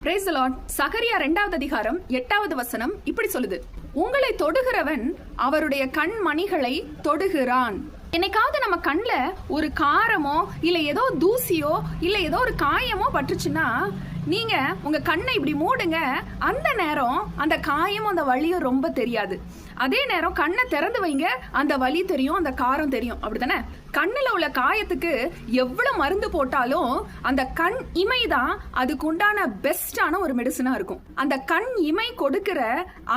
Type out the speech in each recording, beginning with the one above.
Praise the Lord. சகரியா 2வது அதிகாரம் 8வது வசனம் இப்படி சொல்லுது, உங்களை தொடுகிறவன் அவருடைய கண்மணிகளை தொடுகிறான். என்னைக்காவது நம்ம கண்ணுல ஒரு காரமோ இல்ல ஏதோ தூசியோ இல்ல ஏதோ ஒரு காயமோ பட்டுச்சுன்னா நீங்க உங்க கண்ணை இப்படி மூடுங்க. அந்த நேரம் அந்த காயமும் அந்த வலியும் ரொம்ப தெரியாது. அதே நேரம் கண்ணை திறந்து வைங்க, அந்த வலி தெரியும், அந்த காரம் தெரியும். அப்படித்தானே? கண்ணுல உள்ள காயத்துக்கு எவ்வளவு மருந்து போட்டாலும் அந்த கண் இமை தான் அதுக்கு உண்டான பெஸ்டான ஒரு மெடிசனா இருக்கும். அந்த கண் இமை கொடுக்கிற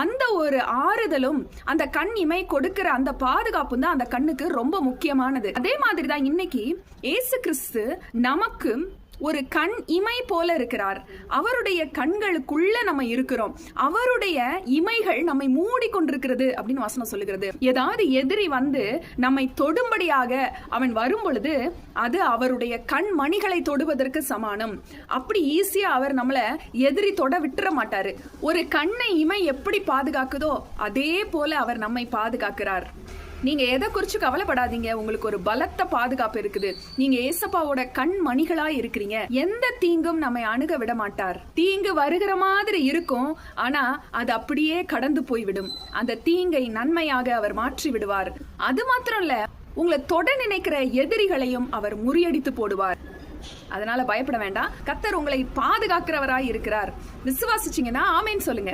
அந்த ஒரு ஆறுதலும் அந்த கண் இமை கொடுக்கிற அந்த பாதுகாப்பும் தான் அந்த கண்ணுக்கு ரொம்ப முக்கியமானது. அதே மாதிரி தான் இன்னைக்கு இயேசு கிறிஸ்து நமக்கு ஒரு கண் இமை போல இருக்கிறார். அவருடைய கண்களுக்குள்ள நம்ம இருக்கிறோம். அவருடைய இமைகள் நம்மை மூடிக்கொண்டிருக்கிறது அப்படின்னு வசனம் சொல்லுகிறது. ஏதாவது எதிரி வந்து நம்மை தொடும்படியாக அவன் வரும் பொழுது அது அவருடைய கண் மணிகளை தொடுவதற்கு சமானம். அப்படி ஈஸியா அவர் நம்மள எதிரி தொட விட்டுற மாட்டாரு. ஒரு கண்ணை இமை எப்படி பாதுகாக்குதோ அதே போல அவர் நம்மை பாதுகாக்கிறார். நீங்க எதை குறிச்சு கவலைப்படாதீங்க. உங்களுக்கு ஒரு பலத்த பாதுகாப்பு இருக்குது. நீங்க ஏசப்பாவோட கண் மணிகளா இருக்கிறீங்க. எந்த தீங்கும் நம்மை அணுக விட மாட்டார். தீங்கு வருகிற மாதிரி இருக்கும், ஆனா அது அப்படியே கடந்து போய்விடும். அந்த தீங்கை நன்மையாக அவர் மாற்றி விடுவார். அது மாத்திரம் இல்ல, உங்களை தொட நினைக்கிற எதிரிகளையும் அவர் முறியடித்து போடுவார். அதனால பயப்பட வேண்டாம். கர்த்தர் உங்களை பாதுகாக்கிறவராய் இருக்கிறார். விசுவாசிச்சீங்கன்னா ஆமென் சொல்லுங்க.